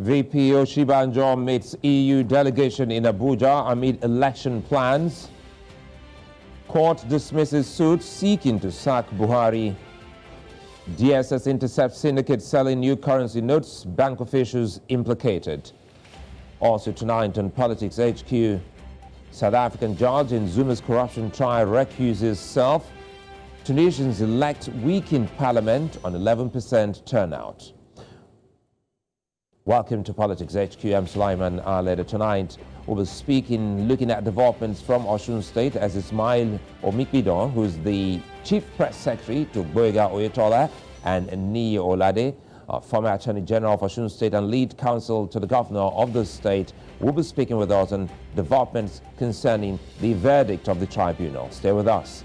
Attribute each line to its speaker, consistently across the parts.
Speaker 1: VP Oshibanjo meets EU delegation in Abuja amid election plans. Court dismisses suit seeking to sack Buhari. DSS intercepts syndicate selling new currency notes, bank officials implicated. Also tonight on Politics HQ, South African judge in Zuma's corruption trial recuses self. Tunisians elect weakened parliament on 11% turnout. Welcome to Politics HQ. I'm Sulaiman Aledeh. Tonight, we'll be speaking, looking at developments from Osun State as Ismail Omipidan, who's the Chief Press Secretary to Gboyega Oyetola, and Niyi Owolade, former Attorney General of Osun State and lead counsel to the governor of the state, will be speaking with us on developments concerning the verdict of the tribunal. Stay with us.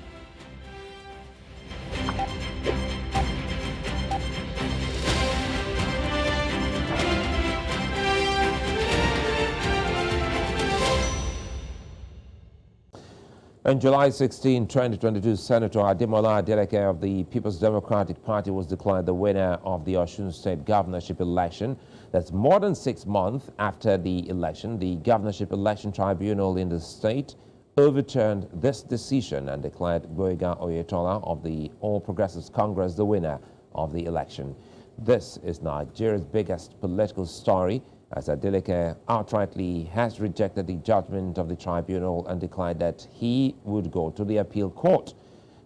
Speaker 1: On July 16, 2022, Senator Ademola Adeleke of the People's Democratic Party was declared the winner of the Osun State Governorship election. That's more than 6 months after the election. The Governorship Election Tribunal in the state overturned this decision and declared Gboyega Oyetola of the All Progressives Congress the winner of the election. This is Nigeria's biggest political story, as Adeleke outrightly has rejected the judgment of the tribunal and declared that he would go to the appeal court.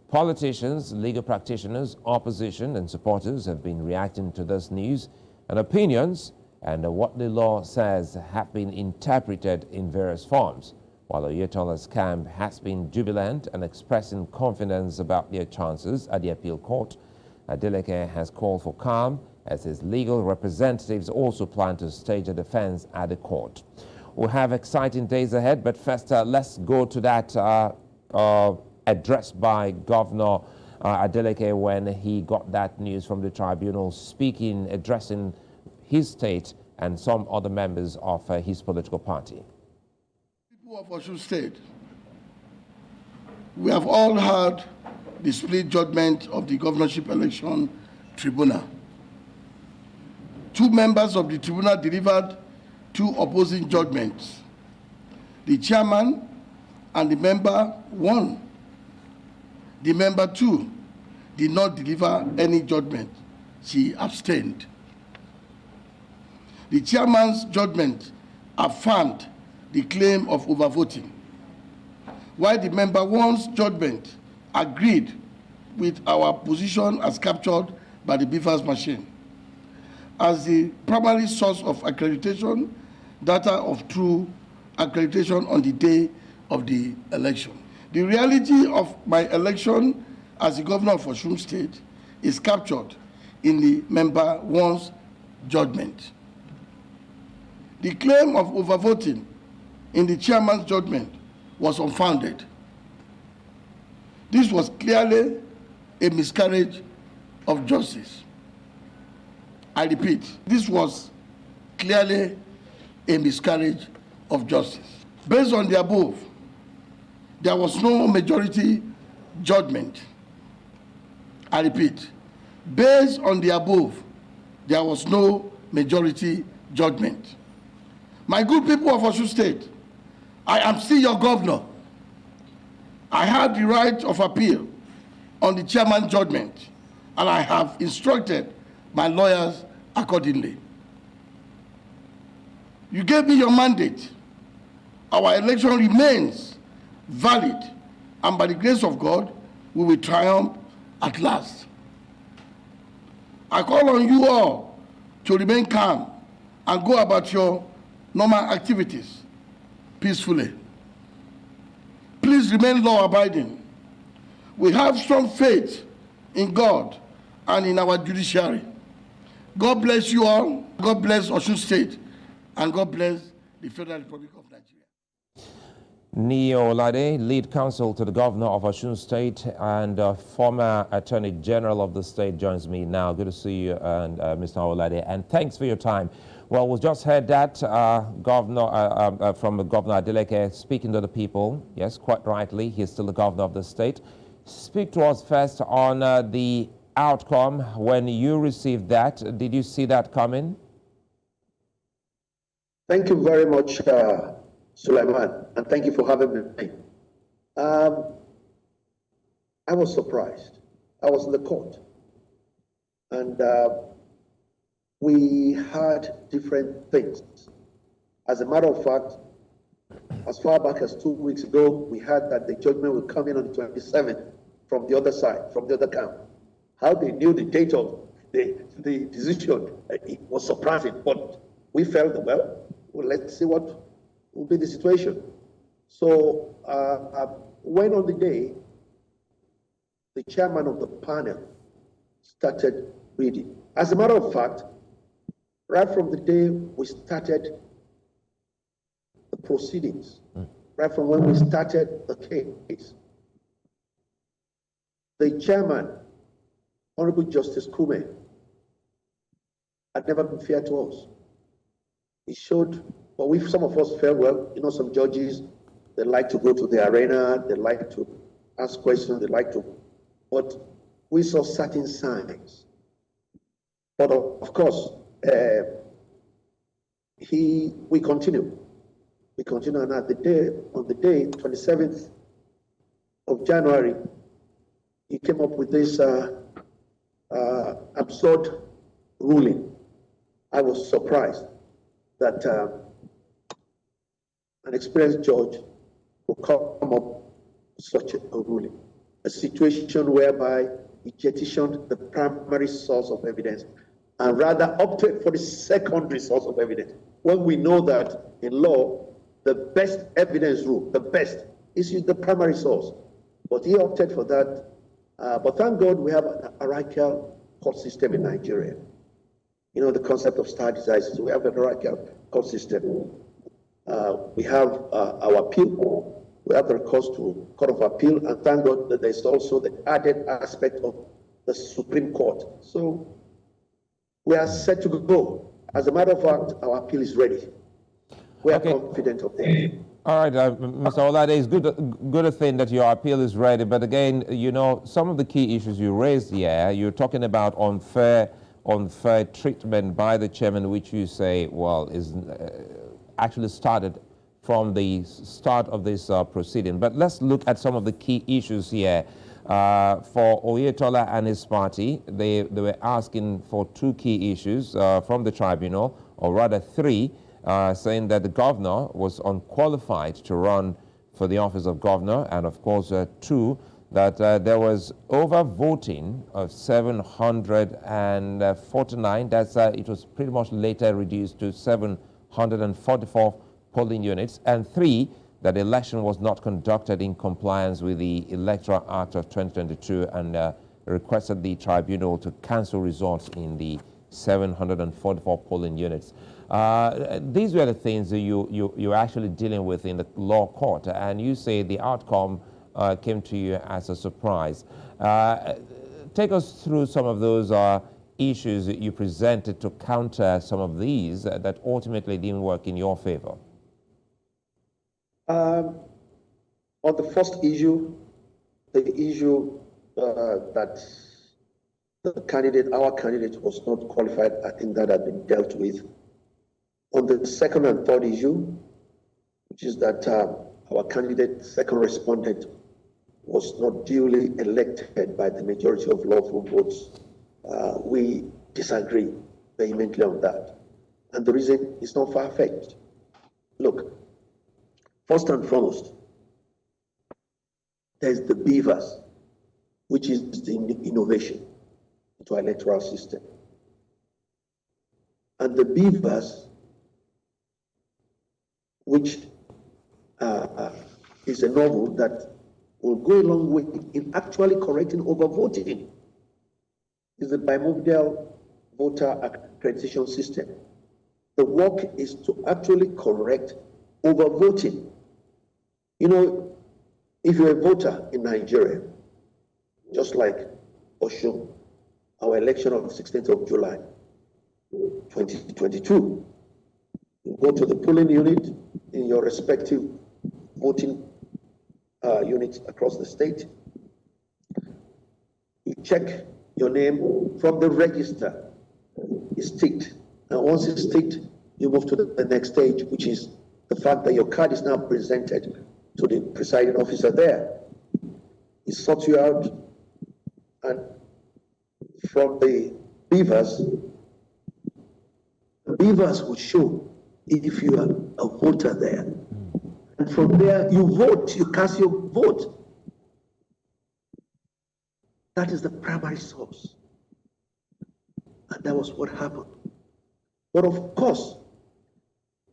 Speaker 1: Politicians, legal practitioners, opposition and supporters have been reacting to this news, and opinions and what the law says have been interpreted in various forms. While Oyetola's camp has been jubilant and expressing confidence about their chances at the appeal court, Adeleke has called for calm, as his legal representatives also plan to stage a defense at the court. We'll have exciting days ahead, but first let's go to that address by Governor Adeleke when he got that news from the tribunal, addressing his state and some other members of his political party.
Speaker 2: People of Osun State, we have all heard the split judgment of the governorship election tribunal. 2 members of the tribunal delivered 2 opposing judgments. The chairman and the member 1. The member 2 did not deliver any judgment. She abstained. The chairman's judgment affirmed the claim of overvoting, while the member 1's judgment agreed with our position as captured by the beavers machine as the primary source of accreditation, data of true accreditation on the day of the election. The reality of my election as the governor of Osun State is captured in the member 1's judgment. The claim of overvoting in the chairman's judgment was unfounded. This was clearly a miscarriage of justice. I repeat, this was clearly a miscarriage of justice. Based on the above, there was no majority judgment. I repeat, based on the above, there was no majority judgment. My good people of Osun State, I am still your governor. I have the right of appeal on the chairman's judgment, and I have instructed my lawyers accordingly. You gave me your mandate. Our election remains valid, and by the grace of God, we will triumph at last. I call on you all to remain calm and go about your normal activities peacefully. Please remain law-abiding. We have strong faith in God and in our judiciary. God bless you all. God bless Osun State. And God bless the Federal Republic of Nigeria.
Speaker 1: Niyi Owolade, lead counsel to the governor of Osun State and former Attorney General of the state, joins me now. Good to see you, and Mr. Owolade, and thanks for your time. Well, we just heard that from Governor Adeleke speaking to the people. Yes, quite rightly, he's still the governor of the state. Speak to us first on the outcome. When you received that, did you see that coming?
Speaker 3: Thank you very much, Sulaiman, and thank you for having me. I was surprised. I was in the court, and we had different things. As a matter of fact, as far back as 2 weeks ago, we heard that the judgment will come in on the 27th from the other side, from the other camp. How they knew the date of the decision, it was surprising, but we felt, well, let's see what will be the situation. So when on the day, the chairman of the panel started reading. As a matter of fact, right from the day we started the proceedings, right from when we started the case, the chairman, Honorable Justice Kume, had never been fair to us. He showed, but some of us felt, well, you know, some judges, they like to go to the arena, they like to ask questions, they like to, but we saw certain signs. But of course, we continue. We continue, and on the day, 27th of January, he came up with this absurd ruling. I was surprised that an experienced judge would come up with such a ruling. A situation whereby he jettisoned the primary source of evidence and rather opted for the secondary source of evidence, when we know that in law, the best evidence rule, the best, is the primary source. But he opted for that. But thank God we have a hierarchical court system in Nigeria. You know, the concept of star decisions, we have a hierarchical court system. We have our appeal, we have the recourse to Court of Appeal, and thank God that there's also the added aspect of the Supreme Court. So we are set to go. As a matter of fact, our appeal is ready. We are confident of that.
Speaker 1: All right, Mr. Owolade, it's good thing that your appeal is ready, but again, you know, some of the key issues you raised here, you're talking about unfair treatment by the chairman, which you say, well, is actually started from the start of this proceeding. But let's look at some of the key issues here. For Oyetola and his party, they were asking for two key issues from the tribunal, or rather three, saying that the governor was unqualified to run for the office of governor, and of course, two, that there was overvoting of 749. That's it was pretty much later reduced to 744 polling units, and three, that the election was not conducted in compliance with the Electoral Act of 2022, and requested the tribunal to cancel results in the 744 polling units. These were the things that you're actually dealing with in the law court, and you say the outcome came to you as a surprise. Take us through some of those issues that you presented to counter some of these that ultimately didn't work in your favor.
Speaker 3: On the first issue, the issue that our candidate was not qualified, I think that had been dealt with. On the second and third issue, which is that our candidate, second respondent, was not duly elected by the majority of lawful votes, we disagree vehemently on that. And the reason is not far-fetched. Look, first and foremost, there's the beavers, which is the innovation into our electoral system. And the beavers, which is a novel that will go a long way in actually correcting overvoting, is the bimodal voter accreditation system. The work is to actually correct overvoting. You know, if you're a voter in Nigeria, just like Osun, our election of the 16th of July, 2022, you go to the polling unit in your respective voting units across the state. You check your name from the register. It's ticked. And once it's ticked, you move to the next stage, which is the fact that your card is now presented to the presiding officer there. He sorts you out, and from the beavers will show if you are a voter there. And from there, you vote, you cast your vote. That is the primary source. And that was what happened. But of course,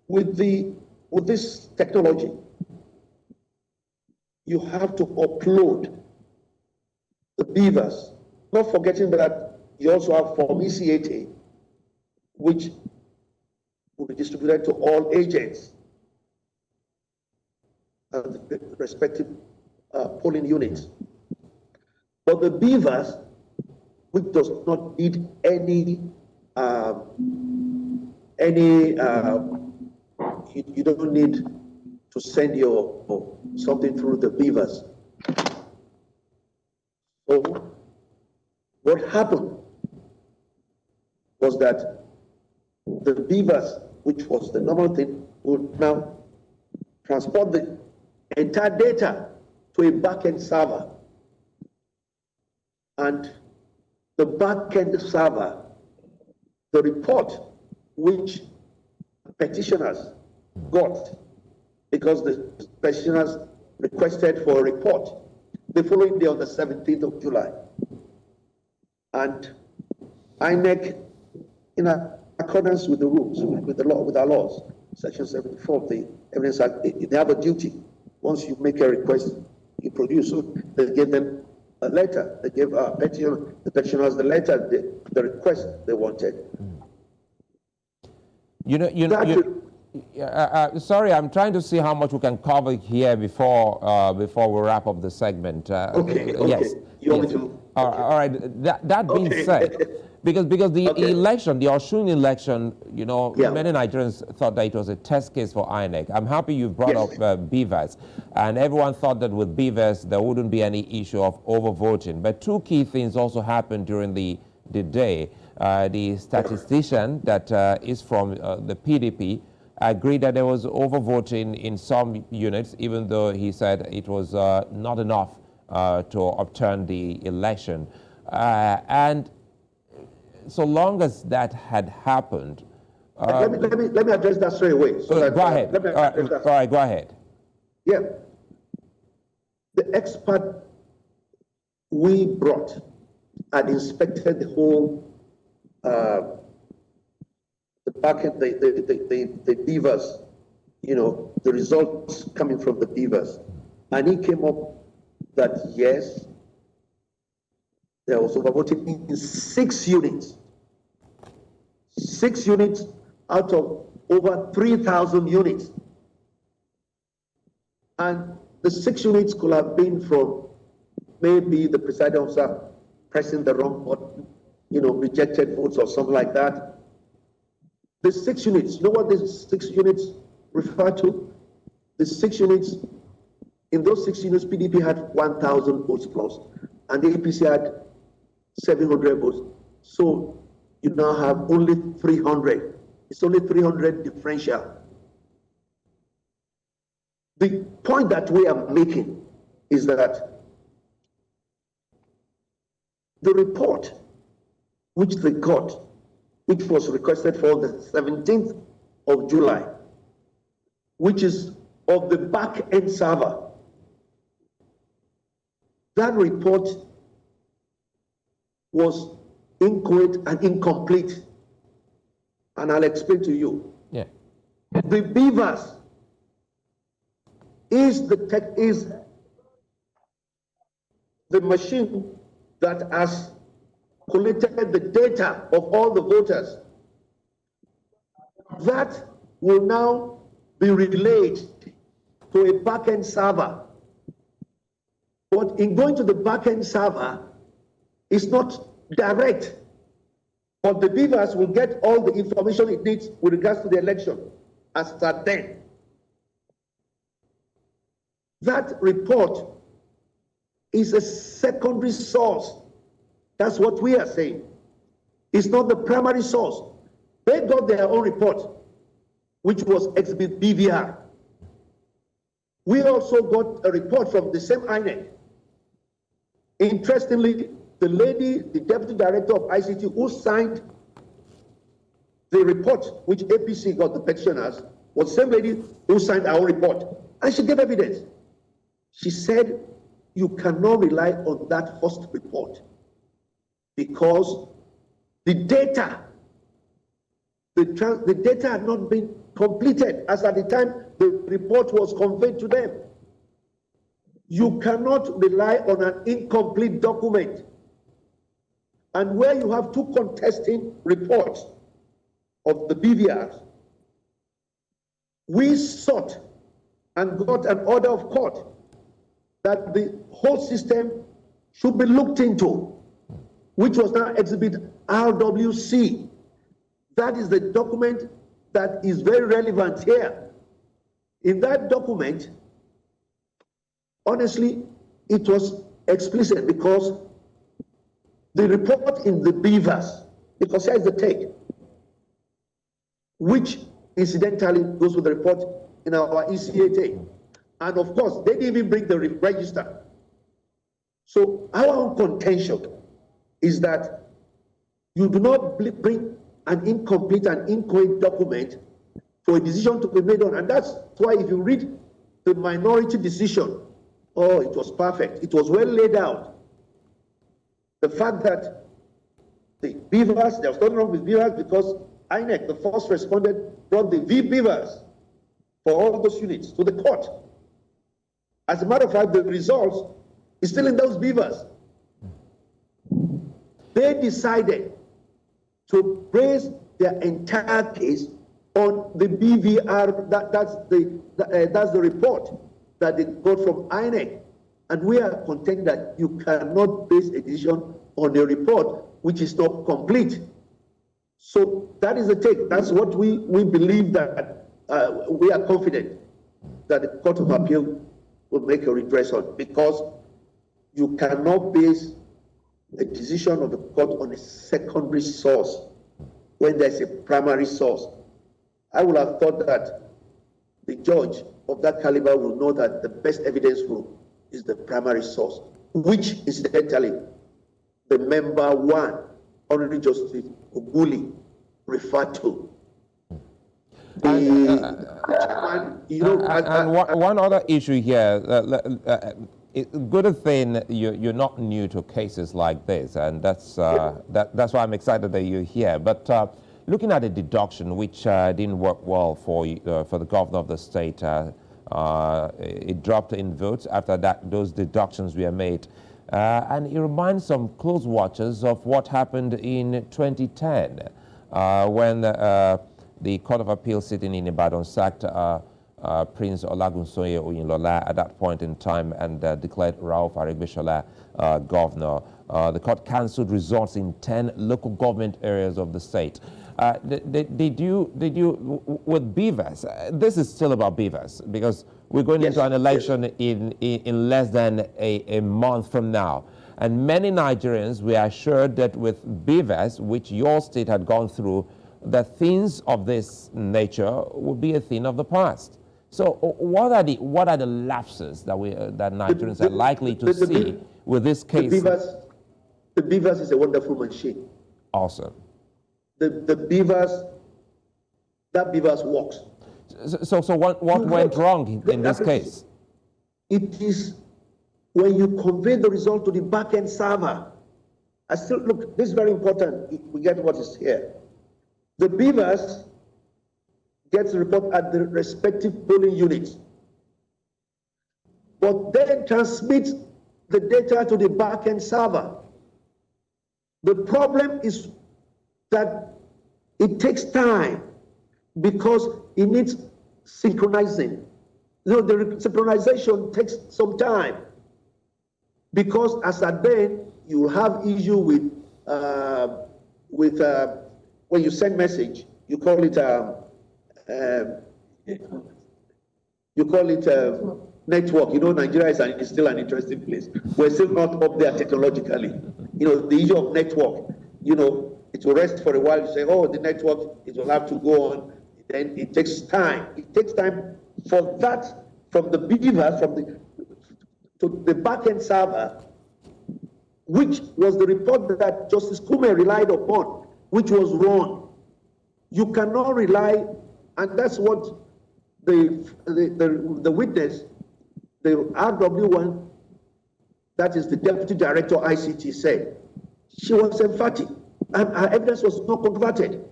Speaker 3: with this technology, you have to upload the beavers, not forgetting that you also have Form ECAT, which will be distributed to all agents and the respective polling units. But the beavers, which does not need any you don't need to send your something through the beavers. So what happened was that the beavers, which was the normal thing, would now transport the entire data to a back-end server. And the back-end server, the report which petitioners got, because the petitioners requested for a report the following day on the 17th of July. And INEC, in accordance with the rules, with the law, with our laws, Section 74 of the Evidence Act, they have a duty. Once you make a request, you produce. So they gave them a letter. They gave the petitioners the letter, the request they wanted.
Speaker 1: Sorry, I'm trying to see how much we can cover here before we wrap up the segment.
Speaker 3: Okay.
Speaker 1: Yes.
Speaker 3: You want me to?
Speaker 1: All right. That being said, because the election, the Osun election, many Nigerians thought that it was a test case for INEC. I'm happy you brought up beavers, and everyone thought that with beavers there wouldn't be any issue of overvoting. But two key things also happened during the day. The statistician that is from the PDP agreed that there was overvoting in some units, even though he said it was not enough to overturn the election. And so long as that had happened...
Speaker 3: let me address that straight away.
Speaker 1: Go ahead. All right, go ahead.
Speaker 3: Yeah. The expert we brought had inspected the whole the packet, the beavers, the results coming from the beavers. And he came up that yes, there was overvoting in 6 units. 6 units out of over 3,000 units. And the 6 units could have been from maybe the presiding officer pressing the wrong button, rejected votes or something like that. The 6 units, you know what these 6 units refer to? The 6 units, in those 6 units, PDP had 1,000 votes plus, and the APC had 700 votes. So you now have only 300. It's only 300 differential. The point that we are making is that the report which they got, which was requested for the 17th of July, which is of the back-end server, that report was incorrect and incomplete. And I'll explain to you.
Speaker 1: Yeah.
Speaker 3: The beavers is the machine that has collected the data of all the voters. That will now be relayed to a back-end server. But in going to the back-end server, it's not direct. But the beavers will get all the information it needs with regards to the election as at then. That report is a secondary source. That's what we are saying. It's not the primary source. They got their own report. which was exhibit BVR. We also got a report from the same INEC. Interestingly, the lady, the deputy director of ICT, who signed the report, which APC got the petitioners, was the same lady who signed our report. And she gave evidence. She said, you cannot rely on that first report because the data had not been completed as at the time the report was conveyed to them. You cannot rely on an incomplete document. And where you have two contesting reports of the BVRs, we sought and got an order of court that the whole system should be looked into, which was now exhibit RWC. That is the document that is very relevant here. In that document, honestly, it was explicit because the report in the BVAS, because here is the take, which incidentally goes with the report in our ECAT. And of course, they didn't even bring the register. So our own contention is that you do not bring an incomplete and incorrect document for a decision to be made on. And that's why if you read the minority decision, oh, it was perfect. It was well laid out. The fact that the BVAS, there was nothing wrong with BVAS because INEC, the first respondent, brought the BVAS for all those units to the court. As a matter of fact, the results is still in those BVAS. They decided to raise their entire case on the BVR. That's the report that they got from INEC. And we are contending that you cannot base a decision on a report which is not complete. So that is the take. That's what we believe that we are confident that the Court of Appeal will make a redress on, because you cannot base a decision of the court on a secondary source when there's a primary source. I would have thought that the judge of that caliber will know that the best evidence rule is the primary source, which incidentally the member one, Honorary Justice Oguli, referred to.
Speaker 1: One other issue here, good thing you're not new to cases like this, and that's why I'm excited that you're here. But looking at the deduction, which didn't work well for the governor of the state, it dropped in votes after that. Those deductions were made, and it reminds some close watchers of what happened in 2010 when the Court of Appeal sitting in Ibadan sacked Prince Olagunsoye Oyinlola at that point in time and declared Rauf Aregbesola governor. The court cancelled results in 10 local government areas of the state. Did you, with BVAS, this is still about BVAS because we're going into an election in less than a month from now. And many Nigerians were assured that with BVAS, which your state had gone through, that things of this nature would be a thing of the past. So what are the lapses that Nigerians are likely to see with this case?
Speaker 3: The BVAS is a wonderful machine.
Speaker 1: Awesome.
Speaker 3: The BVAS, that BVAS works.
Speaker 1: So what went wrong in this case?
Speaker 3: It is when you convey the result to the back-end server. Look, this is very important. We get what is here. The BVAS gets the report at the respective polling units, but then transmits the data to the back-end server. The problem is that it takes time because it needs synchronizing. The synchronization takes some time because as at then you have issue with when you send message, you call it network. You know, Nigeria is still an interesting place. We're still not up there technologically. You know, the issue of network, you know, it will rest for a while. You say, oh, the network, it will have to go on. then it takes time. It takes time for that, from the beavers, to the back-end server, which was the report that Justice Kume relied upon, which was wrong. You cannot rely, and that's what the witness, the RW1, that is the Deputy Director ICT, said. She was emphatic, and her evidence was not controverted.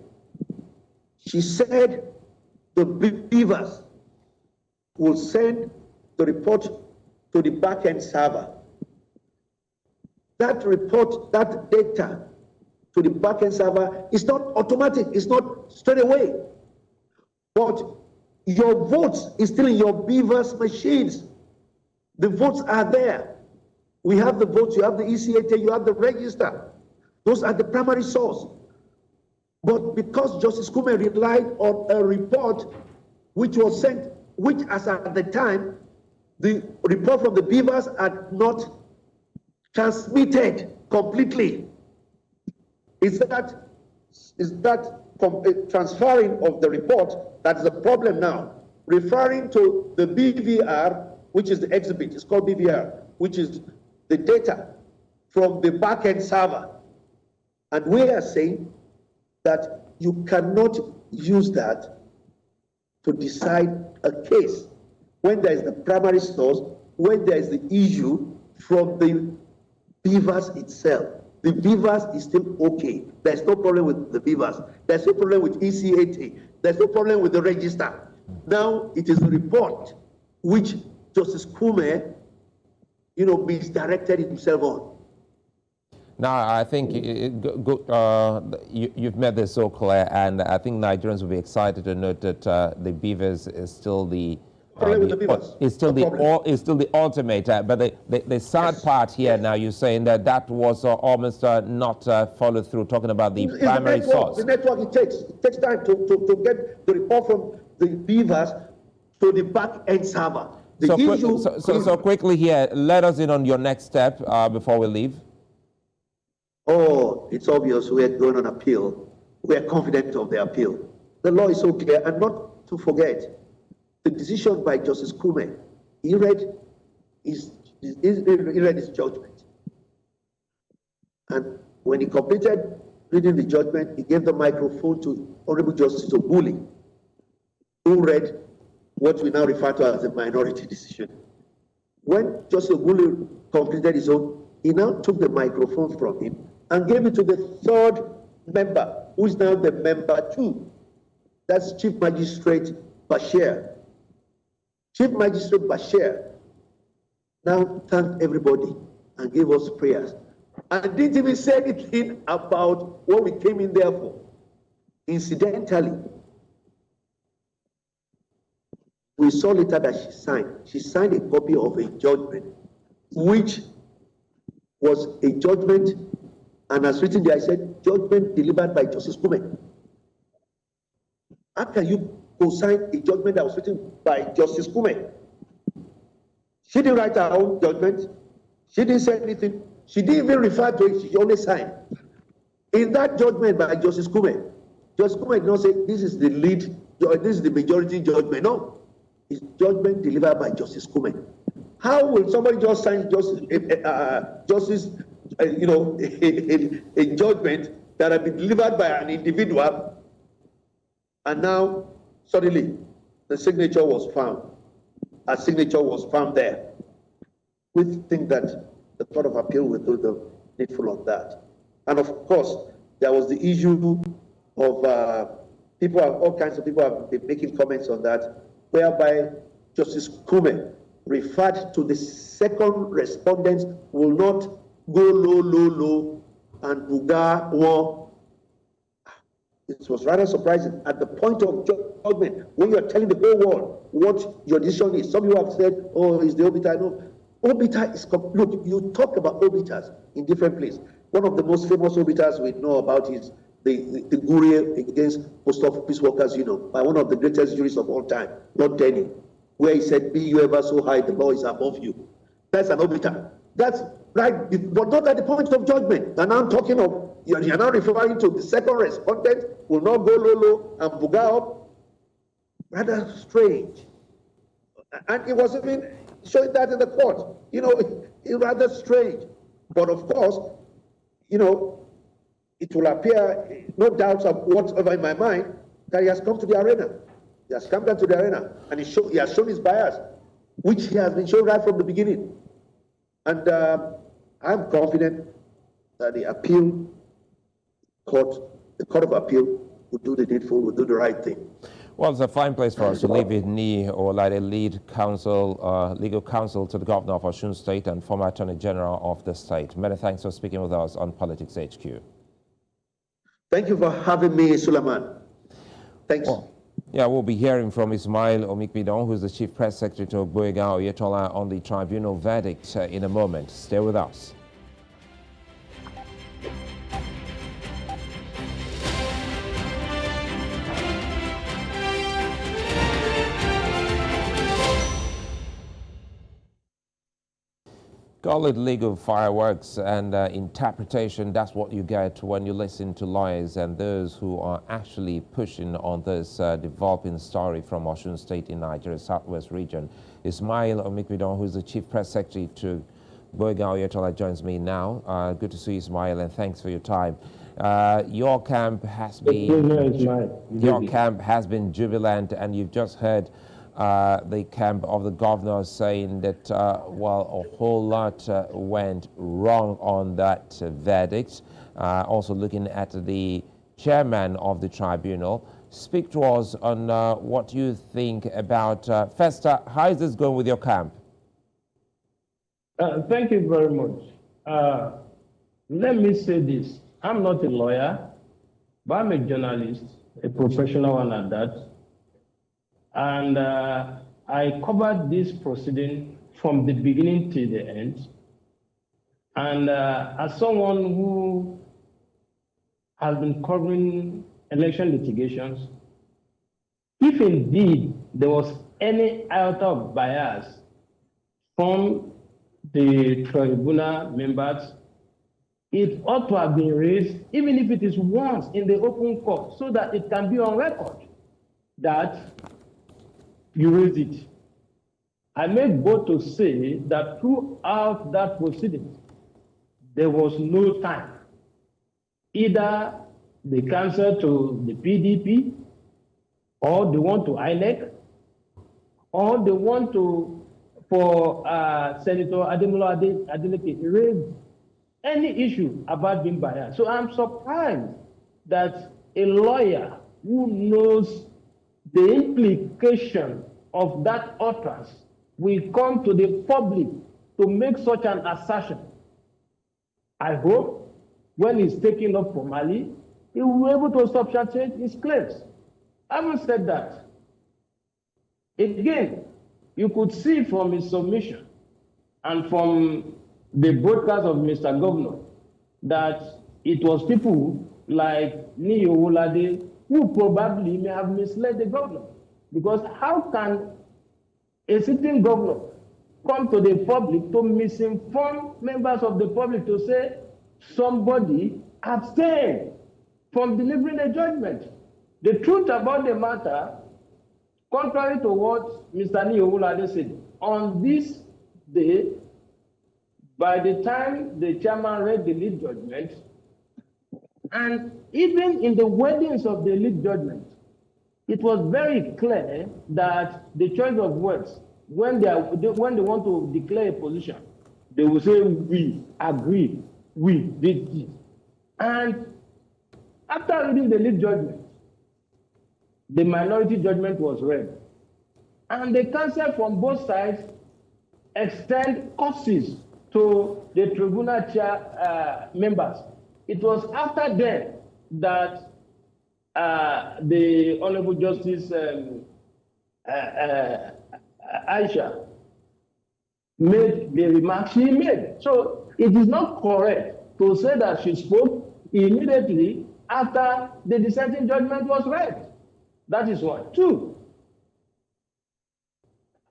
Speaker 3: She said the beavers will send the report to the back-end server. That report, that data to the back-end server is not automatic, it's not straight away. But your votes is still in your beavers machines. The votes are there. We have the votes, you have the ECAT, you have the register. Those are the primary source. But because Justice Kume relied on a report which was sent, which as at the time, the report from the beavers had not transmitted completely. Is that transferring of the report that's the problem now? Referring to the BVR, which is the exhibit, it's called BVR, which is the data from the back-end server. And we are saying that you cannot use that to decide a case when there is the primary source, when there is the issue from the beavers itself. The beavers is still okay. There's no problem with the beavers. There's no problem with ECAT. There's no problem with the register. Now it is the report which Justice Kume, misdirected himself on.
Speaker 1: Now, I think you've made this so clear, and I think Nigerians will be excited to note that the beavers is still the it's still the ultimate. But the sad part here now, you're saying that was almost not followed through. Talking about the primary source.
Speaker 3: The network it takes time to get the report from the beavers to the back end server.
Speaker 1: So quickly here, let us in on your next step before we leave.
Speaker 3: Oh, it's obvious we are going on appeal. We are confident of the appeal. The law is so clear, and not to forget, the decision by Justice Kume, he read his judgment. And when he completed reading the judgment, he gave the microphone to Honorable Justice Oguli, who read what we now refer to as a minority decision. When Justice Oguli completed his own, he now took the microphone from him and gave it to the third member, who is now the member 2. That's Chief Magistrate Bashir. Chief Magistrate Bashir now thanked everybody and gave us prayers. And didn't even say anything about what we came in there for. Incidentally, we saw later that she signed. She signed a copy of a judgment, which was a judgment, and as written there, I said, judgment delivered by Justice Kume. How can you co-sign a judgment that was written by Justice Kume? She didn't write her own judgment. She didn't say anything. She didn't even refer to it. She only signed. In that judgment by Justice Kume, Justice Kume did not say, this is the lead, this is the majority judgment. No. It's judgment delivered by Justice Kume. How will somebody just sign a judgment that has been delivered by an individual, and now suddenly the signature was found? A signature was found there. We think that the Court of Appeal will do the needful on that. And of course, there was the issue of people, all kinds of people have been making comments on that, whereby Justice Kume referred to the second respondents will not go low, and buga war. It was rather surprising at the point of judgment when you are telling the whole world what your decision is. Some people have said, oh, it's the obiter. No, obiter is, look, you talk about obiters in different places. One of the most famous obiters we know about is the Guri against Post Office Workers Union by one of the greatest jurists of all time, Lord Denny, where he said, be you ever so high, the law is above you. That's an obiter. That's right, but not at the point of judgment. And I'm talking of, you're now referring to the second respondent will not go low and buga up. rather strange. And it was even showing that in the court. It's rather strange. But of course, it will appear, no doubts of whatsoever in my mind, that he has come to the arena. He has come down to the arena, and he has shown his bias, which he has been shown right from the beginning. And I'm confident that the Court of Appeal will do the needful, will do the right thing.
Speaker 1: Well, it's a fine place for us to leave it. Niyi, Owolade, legal counsel to the governor of Osun State and former Attorney General of the state. Many thanks for speaking with us on Politics HQ.
Speaker 3: Thank you for having me, Sulaiman. Thanks.
Speaker 1: Well, yeah, we'll be hearing from Ismail Omipidan, who's the Chief Press Secretary of Gboyega Oyetola, on the tribunal verdict in a moment. Stay with us. Call it legal fireworks and interpretation. That's what you get when you listen to lawyers and those who are actually pushing on this developing story from Osun State in Nigeria's southwest region. Ismail Omipidan, who's the Chief Press Secretary to Gboyega Oyetola, joins me now. Good to see you, Ismail, and thanks for your time. Your camp has been jubilant, and you've just heard the camp of the governor saying that, well, a whole lot went wrong on that verdict. Also looking at the chairman of the tribunal. Speak to us on what you think about, first, how is this going with your camp?
Speaker 4: Thank you very much. Let me say this. I'm not a lawyer, but I'm a journalist, a professional one at that. And I covered this proceeding from the beginning to the end. And as someone who has been covering election litigations, if indeed there was any iota of bias from the tribunal members, it ought to have been raised, even if it is once in the open court, so that it can be on record that you raised it. I make bold to say that throughout that proceeding, there was no time. Either the counsel to the PDP, or the one to INEC, or the one for Senator Ademola Adeleke raised any issue about being biased. So I'm surprised that a lawyer who knows the implication of that utterance will come to the public to make such an assertion. I hope when he's taken up formally, he will be able to substantiate his claims. Having said that, again, you could see from his submission and from the broadcast of Mr. Governor that it was people like Niyi Owolade who probably may have misled the governor. Because how can a sitting governor come to the public to misinform members of the public to say somebody abstained from delivering a judgment? The truth about the matter, contrary to what Mr. Niyi Owolade said, on this day, by the time the chairman read the lead judgment, and even in the wordings of the lead judgment, it was very clear that the choice of words, when they want to declare a position, they will say, we agree, we did this. And after reading the lead judgment, the minority judgment was read. And the counsel from both sides extend curses to the tribunal chair members. It was after then that the Honorable Justice Aisha made the remarks she made. So it is not correct to say that she spoke immediately after the dissenting judgment was read. That is one. Two,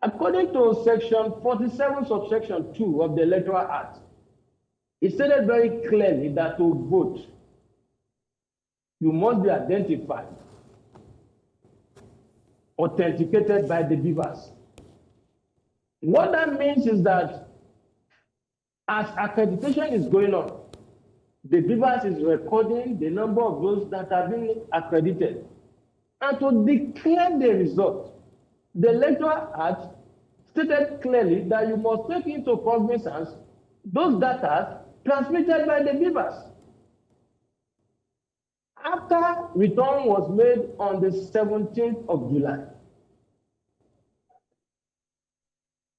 Speaker 4: according to section 47, subsection 2 of the Electoral Act, it stated very clearly that to vote, you must be identified authenticated by the beavers. What that means is that as accreditation is going on, the beavers is recording the number of those that have been accredited. And to declare the result, the Electoral Act stated clearly that you must take into cognizance those data transmitted by the beavers. After return was made on the 17th of July,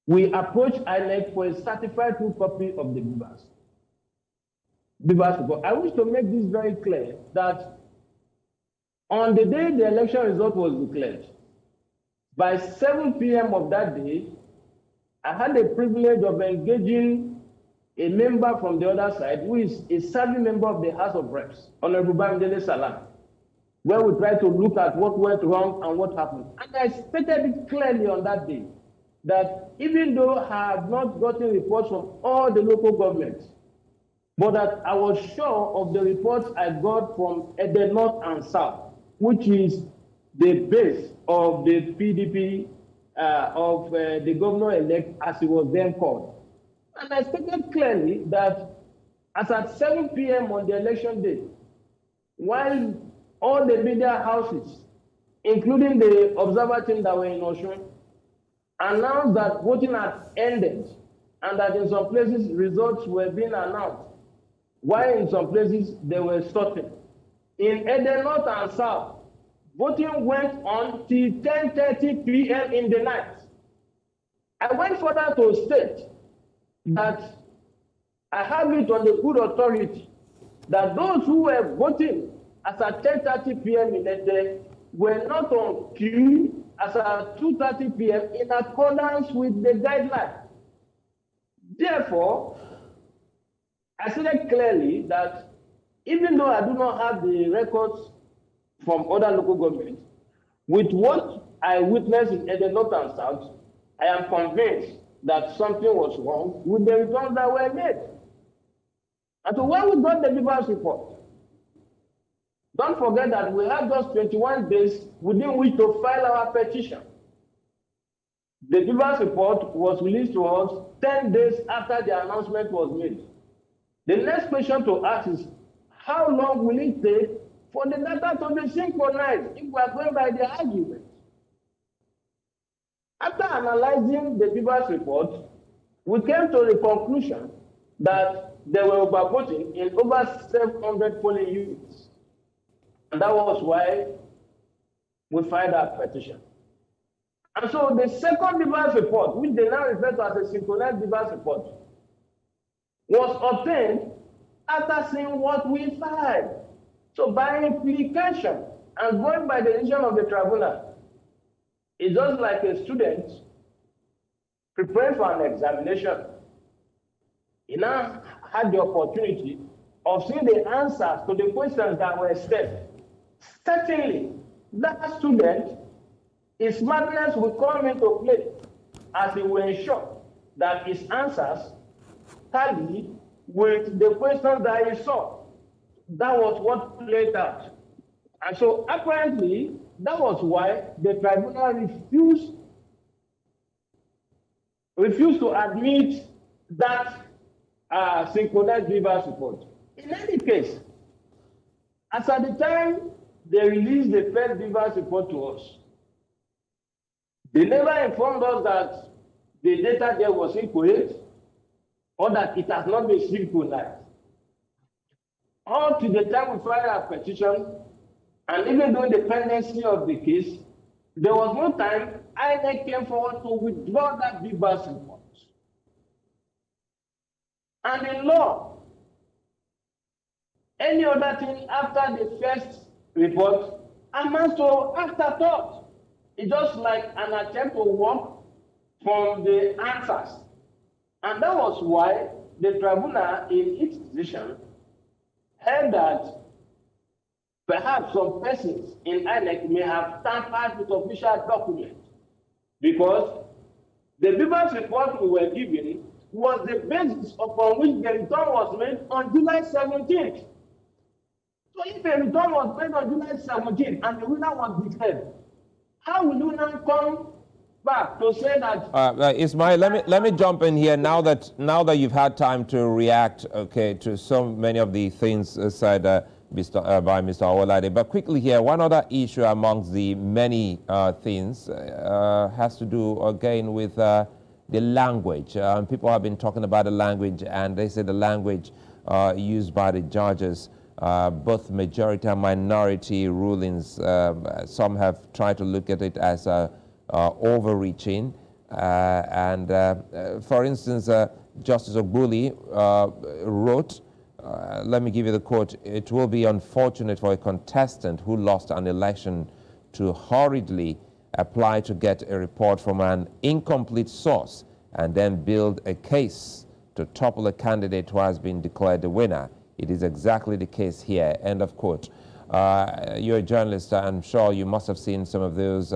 Speaker 4: we approached INEC for a certified full copy of the beavers. I wish to make this very clear that on the day the election result was declared, by 7 p.m. of that day, I had the privilege of engaging a member from the other side who is a serving member of the House of Reps, Honorable Bamidele Salam, where we tried to look at what went wrong and what happened. And I stated it clearly on that day that even though I have not gotten reports from all the local governments, but that I was sure of the reports I got from the North and South, which is the base of the PDP of the governor-elect, as he was then called. And I stated clearly that as at 7 p.m. on the election day, while all the media houses, including the observer team that were in Osun, announced that voting had ended and that in some places results were being announced, while in some places they were sorted. In the North and South, voting went on till 10:30 p.m. in the night. I went further to state that I have it on the good authority that those who were voting as at 10:30 p.m. in the day were not on queue as at 2:30 p.m. in accordance with the guidelines. Therefore, I said clearly that even though I do not have the records from other local governments, with what I witnessed in the North and South, I am convinced that something was wrong with the returns that were made. And so when we got the beavers report, don't forget that we had just 21 days within which to file our petition. The beavers report was released to us 10 days after the announcement was made. The next question to ask is, how long will it take for the data to be synchronized if we are going by the argument? After analyzing the beavers report, we came to the conclusion that they were overvoting in over 700 polling units. And that was why we filed our petition. And so the second beavers report, which they now refer to as a synchronized beavers report, was obtained after seeing what we filed. So by implication and going by the decision of the tribunal, it's just like a student preparing for an examination. He now had the opportunity of seeing the answers to the questions that were set. Certainly, that student, his smartness will come into play as he will ensure that his answers tally with the questions that he saw. That was what played out. And so apparently, that was why the tribunal refused to admit that synchronized beavers report. In any case, as at the time they released the first beavers report to us, they never informed us that the data there was incorrect or that it has not been synchronized. All to the time we filed our petition, and even during the pendency of the case, there was no time INEC came forward to withdraw that beavers report. And in law, any other thing after the first report amounts to afterthought. It's just like an attempt to walk from the answers. And that was why the tribunal, in its decision, held that perhaps some persons in INEC may have tampered with official documents, because the beavers report we were given was the basis upon which the return was made on July 17th. So if a return was made on July 17th and the winner was declared, How will you now come back to say that?
Speaker 1: Ismail, let me jump in here now that you've had time to react, okay, to so many of the things said by Mr. Owolade. But quickly here, one other issue amongst the many things has to do again with the language. People have been talking about the language, and they say the language used by the judges, both majority and minority rulings, some have tried to look at it as overreaching. For instance, Justice Ogbuli wrote, let me give you the quote, "It will be unfortunate for a contestant who lost an election to hurriedly apply to get a report from an incomplete source and then build a case to topple a candidate who has been declared the winner. It is exactly the case here." End of quote. You're a journalist. I'm sure you must have seen some of those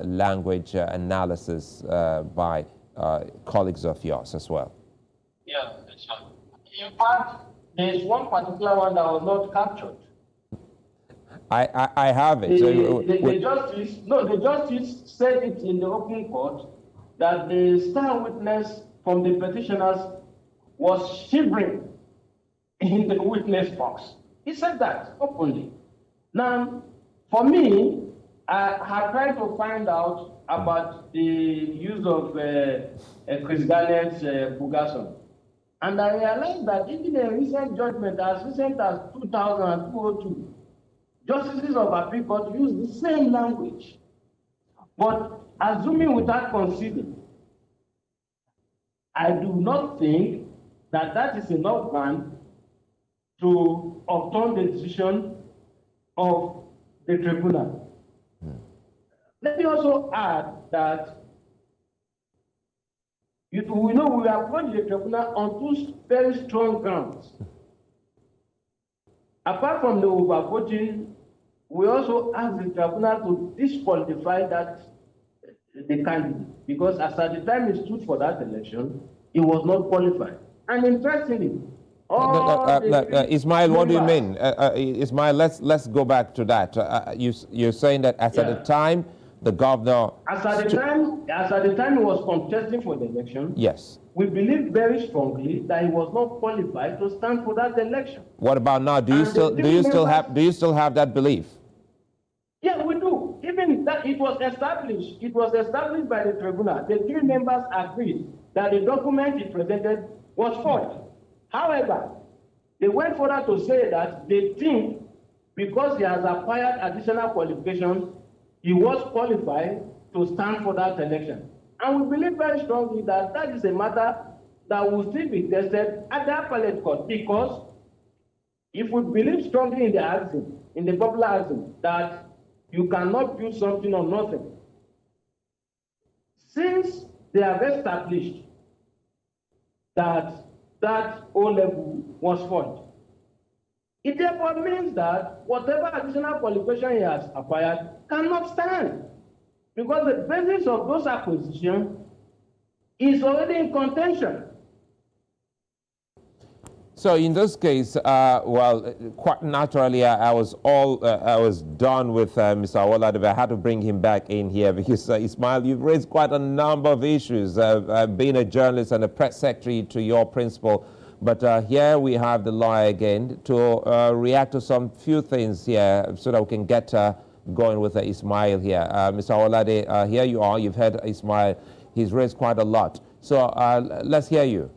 Speaker 1: language analysis by colleagues of yours as well.
Speaker 4: Yeah, that's right. In fact, there is one particular one that was not captured.
Speaker 1: I have it.
Speaker 4: The justice said it in the open court that the star witness from the petitioners was shivering in the witness box. He said that openly. Now, for me, I have tried to find out about the use of Chris Garnett's Bugason. And I realized that even a recent judgment as recent as 2002, justices of appeal court use the same language. But assuming without conceding, I do not think that that is enough ground to overturn the decision of the tribunal. Let me also add that we know we approach the tribunal on two very strong grounds. Apart from the overvoting, we also ask the tribunal to disqualify the candidate, because as at the time he stood for that election, he was not qualified. And interestingly,
Speaker 1: Ismail, what do you mean? Ismail, let's go back to that. You're saying that at the time, the governor...
Speaker 4: As at the time he was contesting for the election,
Speaker 1: yes,
Speaker 4: we believe very strongly that he was not qualified to stand for that election.
Speaker 1: What about now? Do you still have that belief?
Speaker 4: Yeah, we do. Even that it was established by the tribunal. The three members agreed that the document he presented was forged. However, they went further to say that they think because he has acquired additional qualifications, he was qualified to stand for that election. And we believe very strongly that that is a matter that will still be tested at the appellate court, because if we believe strongly in the axiom, in the popular axiom, that you cannot build something on nothing, since they have established that that O-level was forged, it therefore means that whatever additional qualification he has acquired cannot stand, because the basis of those acquisitions is already in contention.
Speaker 1: So in this case, well, quite naturally, I was done with Mr. Owolade, but I had to bring him back in here because, Ismail, you've raised quite a number of issues, being a journalist and a press secretary to your principal. But here we have the lawyer again to react to some few things here so that we can get going with Ismail here. Mr. Owolade, here you are. You've heard Ismail. He's raised quite a lot. So let's hear you.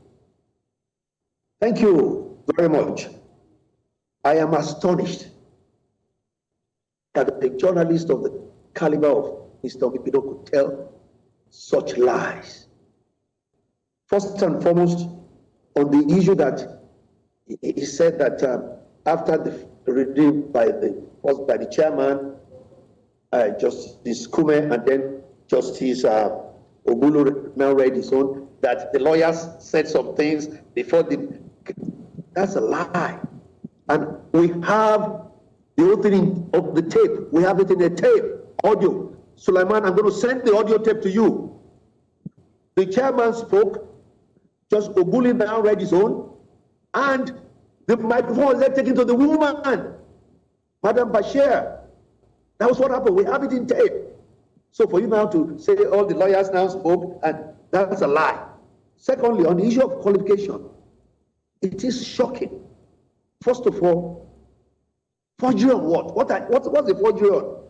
Speaker 3: Thank you very much. I am astonished that a journalist of the caliber of Mr. Omipidan could tell such lies. First and foremost, on the issue that he said that after the review by the chairman, Justice Kume, and then Justice Ogbulu now read his own, that the lawyers said some things before that's a lie. And we have the whole thing of the tape. We have it in the tape, audio. Sulaiman, I'm going to send the audio tape to you. The chairman spoke, just Ogbulu now read his own, and the microphone was then taken to the woman, Madam Bashir. That was what happened. We have it in tape. So for you now to say all the lawyers now spoke, and that's a lie. Secondly, on the issue of qualification, it is shocking. First of all, forgery on what? What's the forgery on?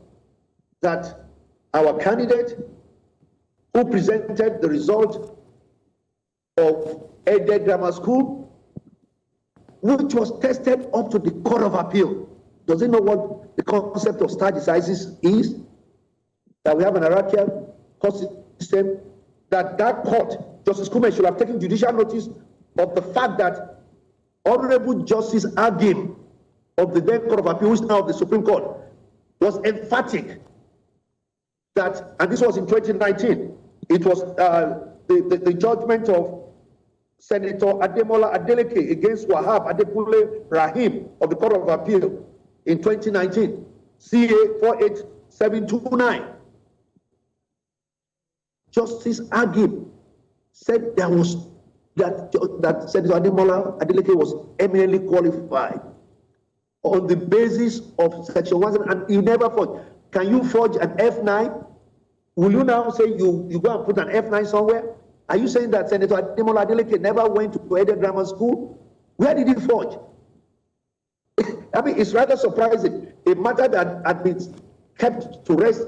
Speaker 3: That our candidate who presented the result of Ede Grammar School, which was tested up to the Court of Appeal. Does he know what the concept of stare decisis is? That we have an hierarchical court system, that court, Justice Kume, should have taken judicial notice of the fact that Honorable Justice Agim of the then Court of Appeal, who is now of the Supreme Court, was emphatic that, and this was in 2019, it was the judgment of Senator Ademola Adeleke against Wahab Adepule Rahim of the Court of Appeal in 2019, CA 48729. Justice Agim said that Senator Ademola Adeleke was eminently qualified on the basis of Section 1, and he never forged. Can you forge an F9? Will you now say you go and put an F9 somewhere? Are you saying that Senator Ademola Adeleke never went to Ede Grammar School? Where did he forge? I mean, it's rather surprising. A matter that had been kept to rest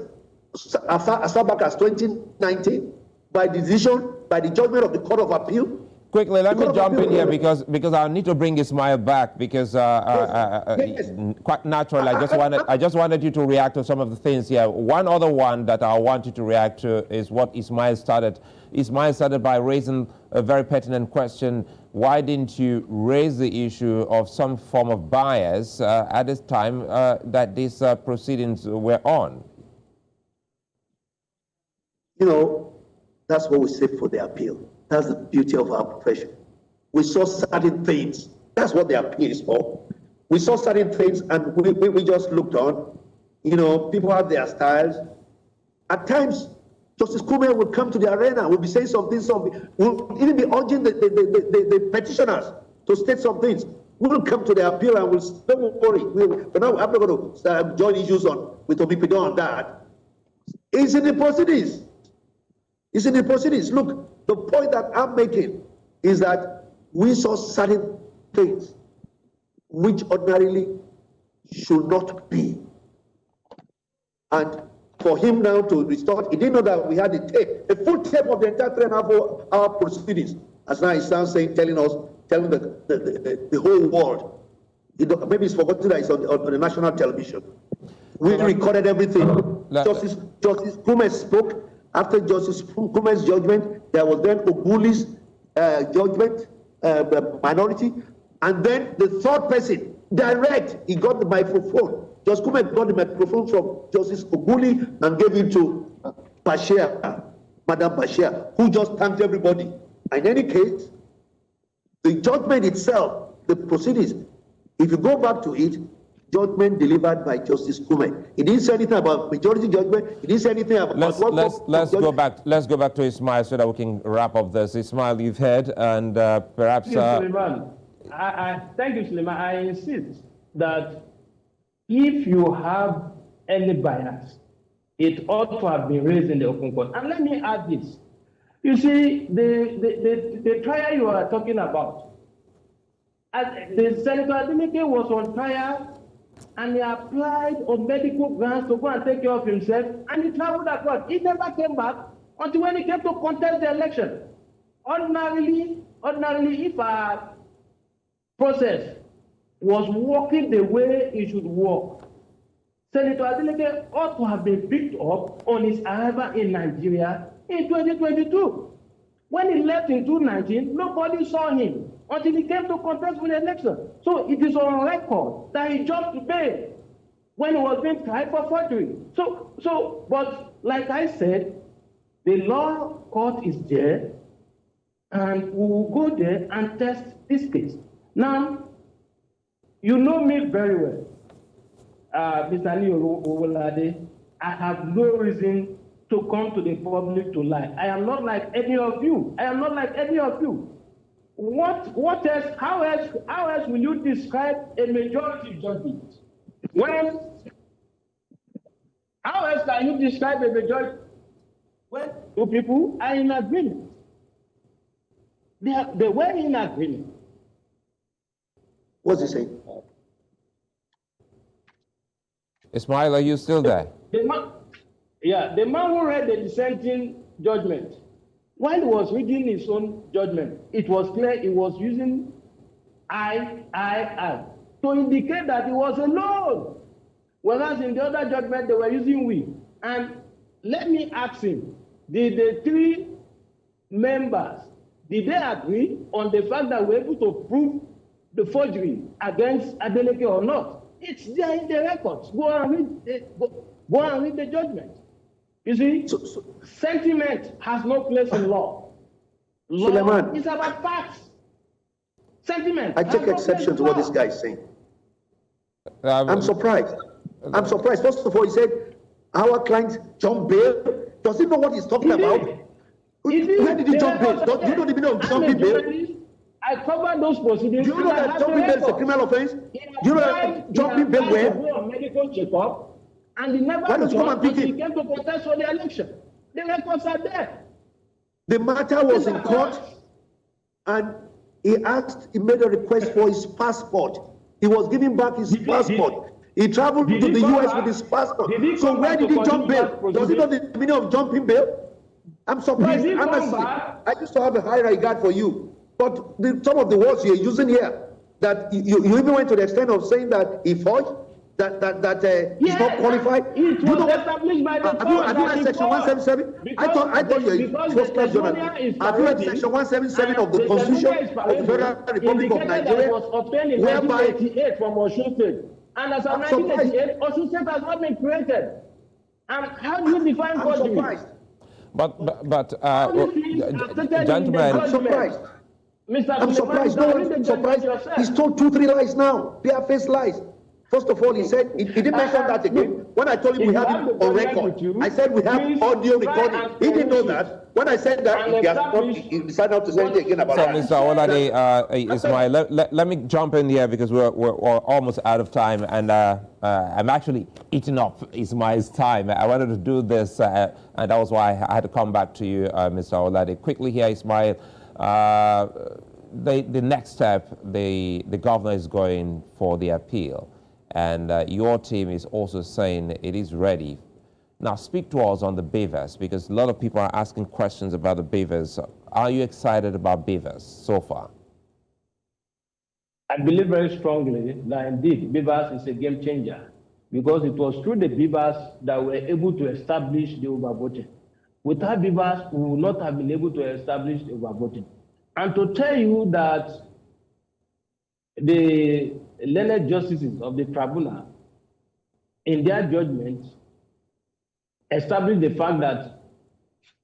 Speaker 3: as far back as 2019 by decision, by the judgment of the Court of Appeal.
Speaker 1: Quickly, let me jump in here because I need to bring Ismail back because
Speaker 3: Yes.
Speaker 1: quite naturally, I just wanted you to react to some of the things here. One other one that I want you to react to is what Ismail started. Ismail started by raising a very pertinent question. Why didn't you raise the issue of some form of bias at this time that these proceedings were on?
Speaker 3: You know, that's what we say for the appeal. That's the beauty of our profession. We saw certain things. That's what the appeal is for. We saw certain things and we just looked on. You know, people have their styles. At times, Justice Kume will come to the arena, will be saying something, will even be urging the petitioners to state some things. We will come to the appeal and don't worry. But now I'm not going to join issues with Omipidan on that. It's in the proceedings. It's in the proceedings. Look, the point that I'm making is that we saw certain things which ordinarily should not be. And for him now to restore, he didn't know that we had a full tape of the entire 3.5 hour proceedings. As now he sounds telling the whole world. Maybe he's forgotten that it's on the national television. We recorded everything. Justice Kume spoke. After Justice Kume's judgment, there was then Oguli's judgment, minority, and then the third person, direct, he got the microphone. Justice Kume got the microphone from Justice Oguli and gave it to Bashir, Madam Bashir, who just thanked everybody. In any case, the judgment itself, the proceedings, if you go back to it, judgment delivered by Justice Kume. He didn't say anything about majority judgment. He didn't say anything about
Speaker 1: let's go back to Ismail so that we can wrap up this. Ismail, you've heard, and perhaps.
Speaker 4: Thank you, Sulaiman. Thank you, Sulaiman. I insist that if you have any bias, it ought to have been raised in the open court. And let me add this. You see, the trial you are talking about, the Senator Adeleke was on trial and he applied on medical grounds to go and take care of himself, and he traveled abroad. He never came back until when he came to contest the election. Ordinarily, if our process was working the way it should work, Senator Adeleke ought to have been picked up on his arrival in Nigeria in 2022. When he left in 2019, nobody saw him until he came to contest for the election. So it is on record that he jumped to bail when he was being tried for forgery. But like I said, the law court is there, and we will go there and test this case. Now, you know me very well, Mr. Niyi Owolade. I have no reason to come to the public to lie. I am not like any of you. What else? How else will you describe a majority judgment when can you describe a majority when two people are in agreement? They were in agreement.
Speaker 3: What's he saying?
Speaker 1: Ismail, are you still there?
Speaker 4: The man who read the dissenting judgment, while he was reading his own judgment, it was clear he was using I to indicate that he was alone. Whereas in the other judgment, they were using we. And let me ask him, did the three members, did they agree on the fact that we're able to prove the forgery against Adeleke or not? It's there in the records. Go and read the judgment. You see, sentiment has no place in law. Law
Speaker 3: Sulaiman,
Speaker 4: is about facts. Sentiment.
Speaker 3: I take exception to what this guy is saying. I'm surprised. I'm surprised. First of all, he said, our client John Bail. Does he know what he's talking about? Where did he jump bail? Do you know the meaning of jumping bail?
Speaker 4: I covered those proceedings.
Speaker 3: Do you know that jumping bail is a criminal offense? Do you know that jumping bail where?
Speaker 4: Medical checkup, and he never he came to protest for the election. The records are there.
Speaker 3: The matter was in court, and he made a request for his passport. He was giving back his passport. He traveled to the US with his passport. So where did he jump bail? Does he know the meaning of jumping bail? I'm surprised. Honestly, I used to have a high regard for you. But some of the words you're using here, that you even went to the extent of saying that he forged, that he's not qualified.
Speaker 4: It was established by the court.
Speaker 3: Have you read section 177? I thought you're a first-class journalist. Have you read section 177 of the Constitution of the Federal Republic of Nigeria?
Speaker 4: Was obtained in 1988 from Osun State. And as of 1988, Osun State has not been created. And how do you define forgery?
Speaker 1: But gentlemen,
Speaker 3: I'm surprised.
Speaker 4: I'm
Speaker 3: surprised. No one's surprised. He's told 2-3 lies now. Bare-faced lies. First of all, he said, he didn't mention that again. When I told him we have it on record, I said we have audio recording. He didn't know that. When I said that, he decided not to say anything again about that.
Speaker 1: Mr. Owolade, Ismail, let me jump in here because we're almost out of time, and I'm actually eating up Ismail's time. I wanted to do this, and that was why I had to come back to you, Mr. Owolade. Quickly here, Ismail. The next step, the governor is going for the appeal, and your team is also saying it is ready. Now, speak to us on the beavers, because a lot of people are asking questions about the beavers. Are you excited about beavers so far?
Speaker 4: I believe very strongly that indeed beavers is a game changer, because it was through the beavers that we were able to establish the overvoting. Without beavers, we would not have been able to establish the overvoting. And to tell you that the learned justices of the tribunal, in their judgment, established the fact that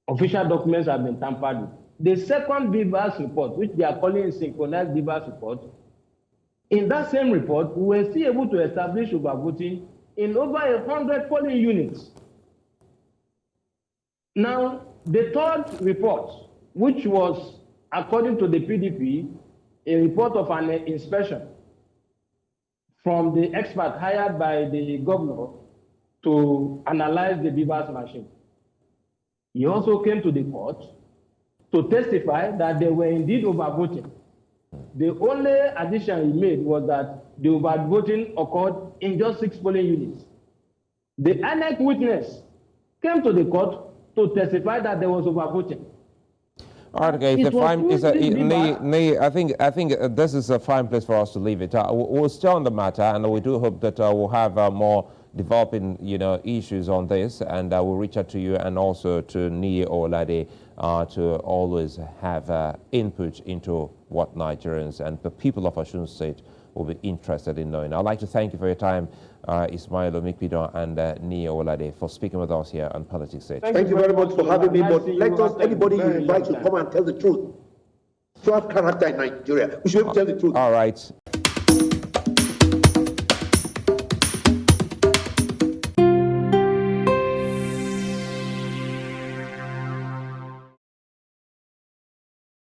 Speaker 4: official documents have been tampered with. The second beavers report, which they are calling a synchronized beavers report, in that same report, we were still able to establish overvoting in over 100 polling units. Now, the third report, which was, according to the PDP, a report of an inspection from the expert hired by the governor to analyze the beavers machine. He also came to the court to testify that they were indeed overvoting. The only addition he made was that the overvoting occurred in just 6 polling units. The annex witness came to the court to testify that there was overvoting.
Speaker 1: All right, okay. Niyi, I think this is a fine place for us to leave it. We'll stay on the matter, and we do hope that we'll have more developing, issues on this, and we'll reach out to you and also to Niyi Owolade to always have input into what Nigerians and the people of Osun State will be interested in knowing. I'd like to thank you for your time, Ismail Omipidan and Niyi Owolade, for speaking with us here on Politics State.
Speaker 3: Thank you very much for having me, but let us, anybody you invite to come and tell the truth. To have character in Nigeria, we should be able to tell the truth.
Speaker 1: All right.